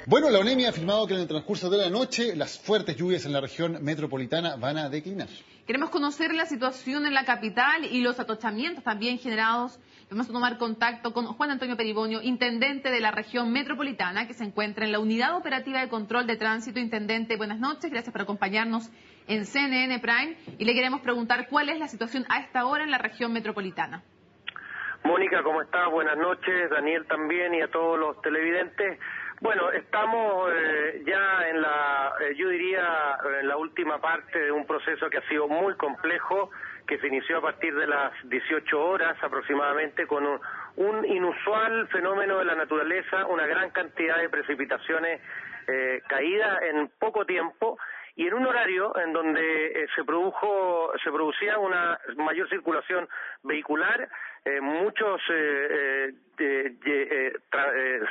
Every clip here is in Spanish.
Bueno, la ONEMI ha afirmado que en el transcurso de la noche las fuertes lluvias en la región metropolitana van a declinar. Queremos conocer la situación en la capital y los atochamientos también generados. Vamos a tomar contacto con Juan Antonio Peribonio, intendente de la región metropolitana, que se encuentra en la Unidad Operativa de Control de Tránsito. Intendente, buenas noches, gracias por acompañarnos en CNN Prime. Y le queremos preguntar cuál es la situación a esta hora en la región metropolitana. Mónica, ¿cómo estás? Buenas noches, Daniel también y a todos los televidentes. Bueno, estamos ya en yo diría, en la última parte de un proceso que ha sido muy complejo, que se inició a partir de las 18 horas aproximadamente, con un inusual fenómeno de la naturaleza, una gran cantidad de precipitaciones caídas en poco tiempo, y en un horario en donde se producía una mayor circulación vehicular, muchos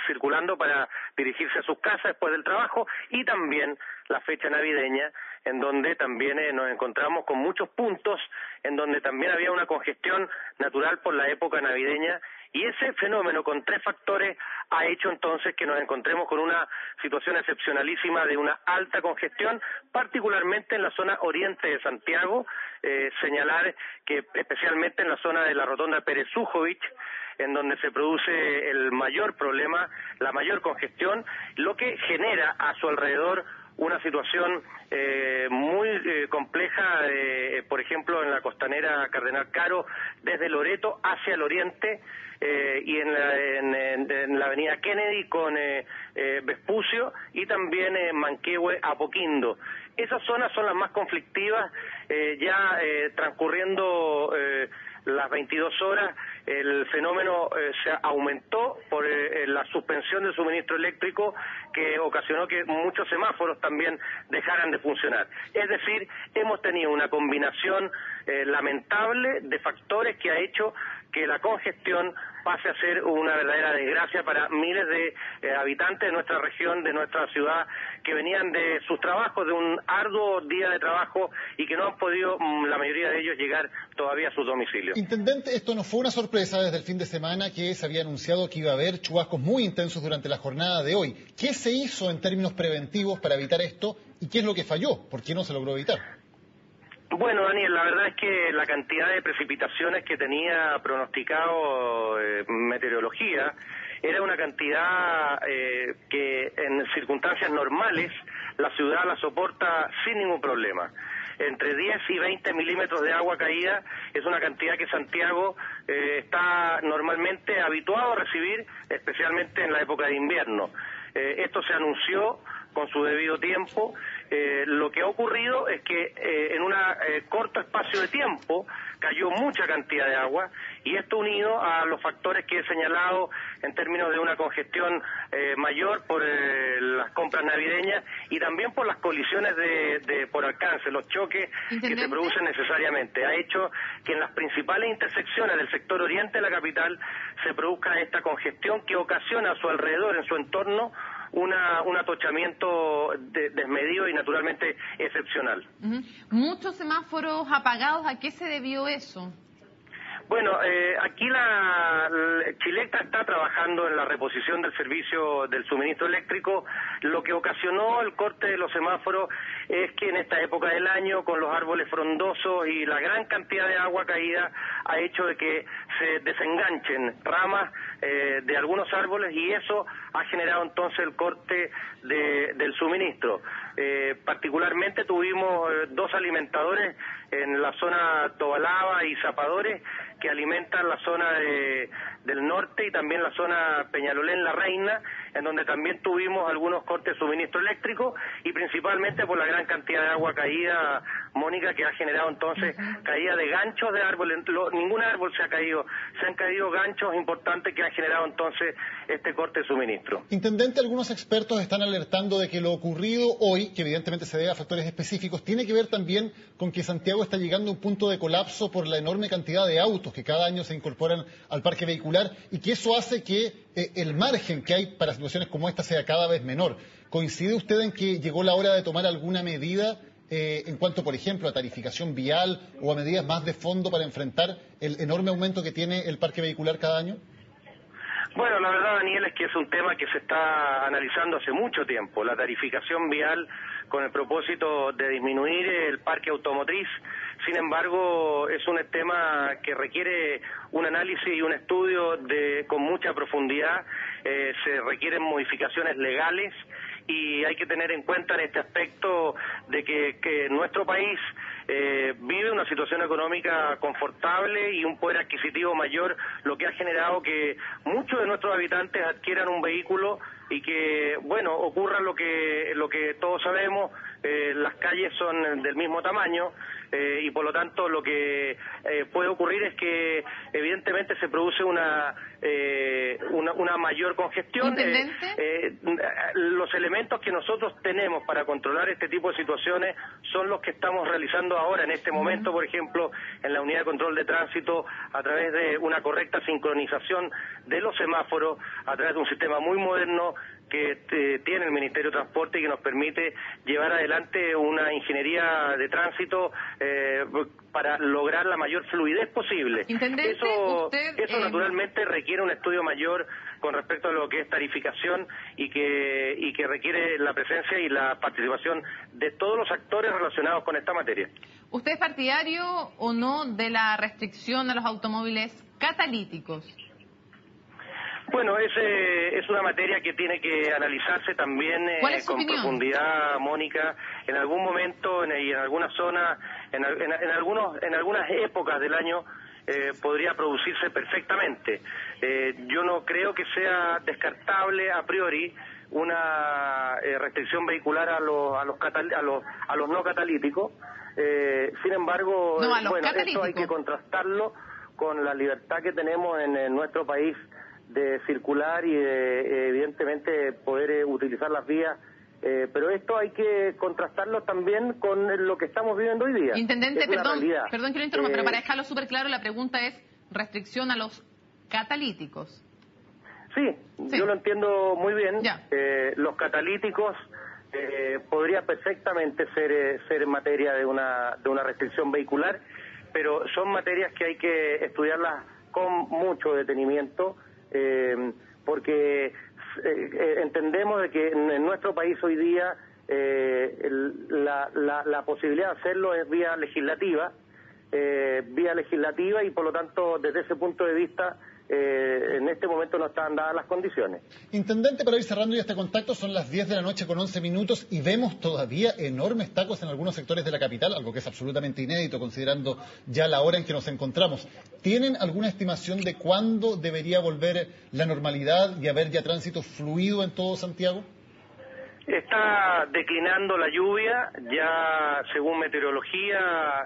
circulando para dirigirse a sus casas después del trabajo, y también la fecha navideña, en donde también nos encontramos con muchos puntos en donde también había una congestión natural por la época navideña, y ese fenómeno con tres factores ha hecho entonces que nos encontremos con una situación excepcionalísima de una alta congestión, particularmente en la zona oriente de Santiago. Señalar que especialmente en la zona de la rotonda Pérez Zújovich, en donde se produce el mayor problema, la mayor congestión, lo que genera a su alrededor una situación muy compleja, por ejemplo, en la costanera Cardenal Caro, desde Loreto hacia el oriente, y en la avenida Kennedy con Vespucio, y también Manquehue a Apoquindo. Esas zonas son las más conflictivas. Ya transcurriendo las 22 horas, el fenómeno se aumentó por la suspensión del suministro eléctrico, que ocasionó que muchos semáforos también dejaran de funcionar. Es decir, hemos tenido una combinación lamentable de factores que ha hecho que la congestión pase a ser una verdadera desgracia para miles de habitantes de nuestra región, de nuestra ciudad, que venían de sus trabajos, de un arduo día de trabajo, y que no han podido, la mayoría de ellos, llegar todavía a sus domicilios. Intendente, esto no fue una sorpresa desde el fin de semana, que se había anunciado que iba a haber chubascos muy intensos durante la jornada de hoy. ¿Qué se hizo en términos preventivos para evitar esto y qué es lo que falló? ¿Por qué no se logró evitar? Bueno, Daniel, la verdad es que la cantidad de precipitaciones que tenía pronosticado meteorología era una cantidad que en circunstancias normales la ciudad la soporta sin ningún problema. Entre 10 y 20 milímetros de agua caída es una cantidad que Santiago está normalmente habituado a recibir, especialmente en la época de invierno. Esto se anunció con su debido tiempo. Lo que ha ocurrido es que en un corto espacio de tiempo cayó mucha cantidad de agua, y esto unido a los factores que he señalado en términos de una congestión mayor por las compras navideñas, y también por las colisiones por alcance, los choques que se producen necesariamente, ha hecho que en las principales intersecciones del sector oriente de la capital se produzca esta congestión que ocasiona a su alrededor, en su entorno, un atochamiento desmedido y naturalmente excepcional. Muchos semáforos apagados, ¿a qué se debió eso? Bueno, aquí Chilecta está trabajando en la reposición del servicio del suministro eléctrico. Lo que ocasionó el corte de los semáforos es que en esta época del año, con los árboles frondosos y la gran cantidad de agua caída, ha hecho de que se desenganchen ramas de algunos árboles, y eso ha generado entonces el corte del suministro. Particularmente tuvimos dos alimentadores en la zona Tobalaba y Zapadores, que alimentan la zona del norte y también la zona Peñalolén, La Reina, en donde también tuvimos algunos cortes de suministro eléctrico, y principalmente por la gran cantidad de agua caída, Mónica, que ha generado entonces caída de ganchos de árboles. Ningún árbol se ha caído, se han caído ganchos importantes que han generado entonces este corte de suministro. Intendente, algunos expertos están alertando de que lo ocurrido hoy, que evidentemente se debe a factores específicos, tiene que ver también con que Santiago está llegando a un punto de colapso por la enorme cantidad de autos que cada año se incorporan al parque vehicular, y que eso hace que el margen que hay para situaciones como esta sea cada vez menor. ¿Coincide usted en que llegó la hora de tomar alguna medida en cuanto, por ejemplo, a tarificación vial o a medidas más de fondo para enfrentar el enorme aumento que tiene el parque vehicular cada año? Bueno, la verdad, Daniel, es que es un tema que se está analizando hace mucho tiempo, la tarificación vial con el propósito de disminuir el parque automotriz. Sin embargo, es un tema que requiere un análisis y un estudio con mucha profundidad. Se requieren modificaciones legales y hay que tener en cuenta en este aspecto de que nuestro país vive una situación económica confortable y un poder adquisitivo mayor, lo que ha generado que muchos de nuestros habitantes adquieran un vehículo y que, bueno, ocurra lo que todos sabemos, las calles son del mismo tamaño y por lo tanto lo que puede ocurrir es que evidentemente se produce una mayor congestión. Los elementos que nosotros tenemos para controlar este tipo de situaciones son los que estamos realizando ahora en este momento, por ejemplo, en la unidad de control de tránsito, a través de una correcta sincronización de los semáforos, a través de un sistema muy moderno que tiene el Ministerio de Transporte y que nos permite llevar adelante una ingeniería de tránsito para lograr la mayor fluidez posible. Intendente, eso naturalmente requiere un estudio mayor con respecto a lo que es tarificación y que requiere la presencia y la participación de todos los actores relacionados con esta materia. ¿Usted es partidario o no de la restricción a los automóviles catalíticos? Bueno, es una materia que tiene que analizarse también con profundidad, Mónica. En algún momento y en algunas zonas, en algunas épocas del año podría producirse perfectamente. Yo no creo que sea descartable a priori una restricción vehicular a los no catalíticos. Sin embargo, esto hay que contrastarlo con la libertad que tenemos en nuestro país de circular y de, evidentemente, poder utilizar las vías, pero esto hay que contrastarlo también con lo que estamos viviendo hoy día. Intendente, perdón que lo interrumpa, pero para dejarlo súper claro, la pregunta es restricción a los catalíticos. Sí, yo lo entiendo muy bien. Los catalíticos podría perfectamente ser materia de una restricción vehicular, pero son materias que hay que estudiarlas con mucho detenimiento, porque entendemos de que en nuestro país hoy día la posibilidad de hacerlo es vía legislativa y por lo tanto desde ese punto de vista en este momento no están dadas las condiciones. Intendente, para ir cerrando ya este contacto, son las 10 de la noche con 11 minutos y vemos todavía enormes tacos en algunos sectores de la capital, algo que es absolutamente inédito considerando ya la hora en que nos encontramos. ¿Tienen alguna estimación de cuándo debería volver la normalidad y haber ya tránsito fluido en todo Santiago? Está declinando la lluvia, ya según meteorología,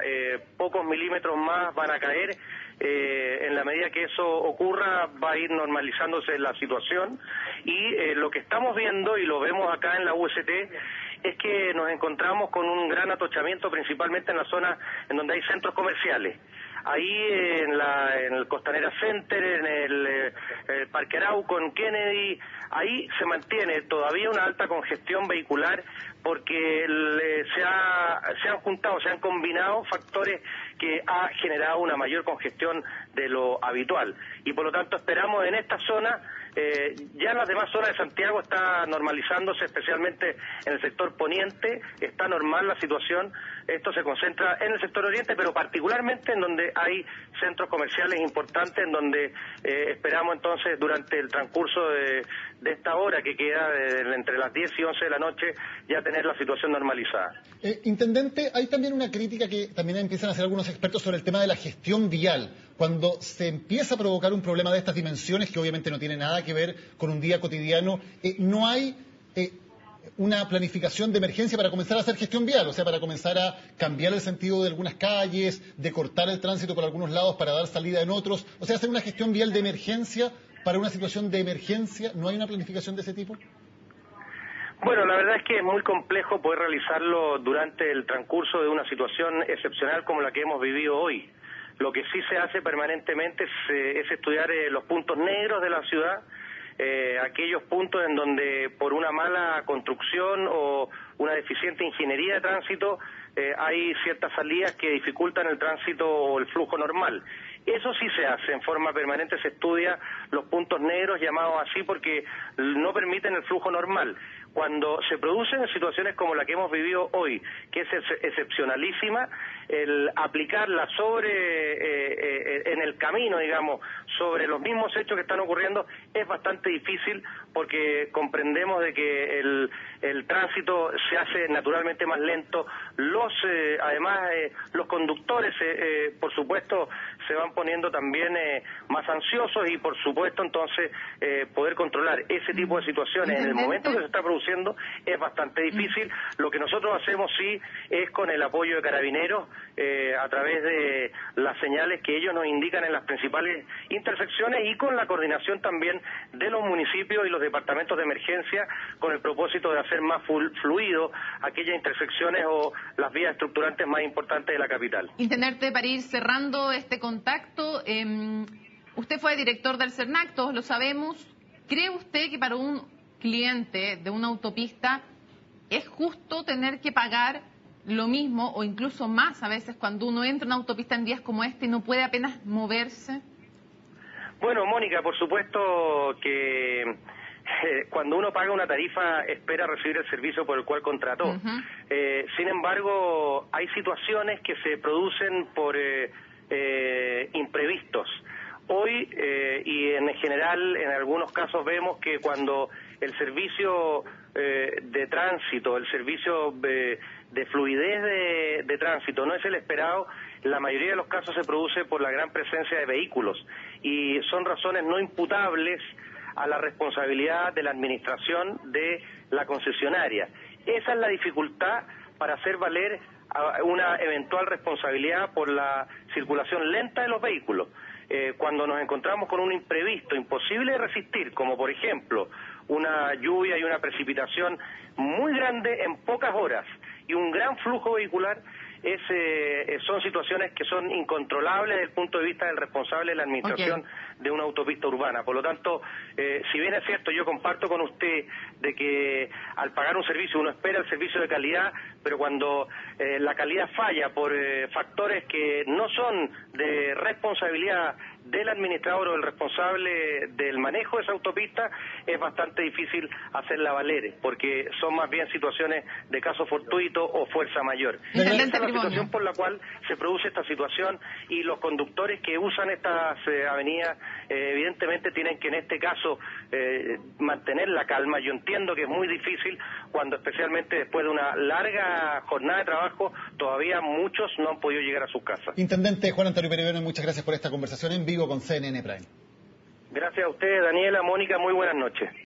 pocos milímetros más van a caer. En la medida que eso ocurra va a ir normalizándose la situación y lo que estamos viendo y lo vemos acá en la UST es que nos encontramos con un gran atochamiento principalmente en la zona en donde hay centros comerciales. Ahí en el Costanera Center, en el Parque Arauco, en Kennedy, ahí se mantiene todavía una alta congestión vehicular porque se han combinado factores que ha generado una mayor congestión de lo habitual. Y por lo tanto esperamos en esta zona, ya en las demás zonas de Santiago está normalizándose, especialmente en el sector poniente, está normal la situación. Esto se concentra en el sector oriente, pero particularmente en donde hay centros comerciales importantes, en donde esperamos entonces durante el transcurso de esta hora que queda entre las 10 y 11 de la noche ya tener la situación normalizada. Intendente, hay también una crítica que también empiezan a hacer algunos expertos sobre el tema de la gestión vial. Cuando se empieza a provocar un problema de estas dimensiones, que obviamente no tiene nada que ver con un día cotidiano, no hay una planificación de emergencia para comenzar a hacer gestión vial, o sea, para comenzar a cambiar el sentido de algunas calles, de cortar el tránsito por algunos lados para dar salida en otros, o sea, hacer una gestión vial de emergencia para una situación de emergencia. ¿No hay una planificación de ese tipo? Bueno, la verdad es que es muy complejo poder realizarlo durante el transcurso de una situación excepcional como la que hemos vivido hoy. Lo que sí se hace permanentemente es estudiar los puntos negros de la ciudad, aquellos puntos en donde por una mala construcción o una deficiente ingeniería de tránsito hay ciertas salidas que dificultan el tránsito o el flujo normal. Eso sí se hace en forma permanente, se estudia los puntos negros, llamados así, porque no permiten el flujo normal. Cuando se producen situaciones como la que hemos vivido hoy, que es excepcionalísima, el aplicarla en el camino, digamos, sobre los mismos hechos que están ocurriendo, es bastante difícil, porque comprendemos de que el tránsito se hace naturalmente más lento. Además, los conductores, por supuesto, se van poniendo también más ansiosos, y por supuesto entonces poder controlar ese tipo de situaciones en el momento que se está produciendo es bastante difícil. Lo que nosotros hacemos sí es con el apoyo de Carabineros, a través de las señales que ellos nos indican en las principales intersecciones, y con la coordinación también de los municipios y los departamentos de emergencia, con el propósito de hacer más fluido aquellas intersecciones o las vías estructurantes más importantes de la capital. Intendente, para ir cerrando este contacto, usted fue director del CERNAC, todos lo sabemos. ¿Cree usted que para un cliente de una autopista es justo tener que pagar lo mismo o incluso más a veces cuando uno entra en una autopista en días como este y no puede apenas moverse? Bueno, Mónica, por supuesto que cuando uno paga una tarifa espera recibir el servicio por el cual contrató. Sin embargo, hay situaciones que se producen por imprevistos. Hoy, y en general, en algunos casos vemos que cuando el servicio de tránsito, el servicio de fluidez de tránsito no es el esperado, la mayoría de los casos se produce por la gran presencia de vehículos, y son razones no imputables a la responsabilidad de la administración de la concesionaria. Esa es la dificultad para hacer valer una eventual responsabilidad por la circulación lenta de los vehículos. Cuando nos encontramos con un imprevisto imposible de resistir, como por ejemplo una lluvia y una precipitación muy grande en pocas horas y un gran flujo vehicular, son situaciones que son incontrolables desde el punto de vista del responsable de la administración de una autopista urbana. Por lo tanto, si bien es cierto, yo comparto con usted de que al pagar un servicio uno espera el servicio de calidad, pero cuando la calidad falla por factores que no son de responsabilidad del administrador o del responsable del manejo de esa autopista, es bastante difícil hacerla valer, porque son más bien situaciones de caso fortuito o fuerza mayor. Esa es la situación por la cual se produce esta situación, y los conductores que usan estas avenidas evidentemente tienen que en este caso mantener la calma. Yo entiendo que es muy difícil cuando, especialmente después de una larga jornada de trabajo, todavía muchos no han podido llegar a sus casas. Intendente Juan Antonio Peribeno, muchas gracias por esta conversación en vivo con CNN Prime. Gracias a ustedes, Daniela, Mónica, muy buenas noches.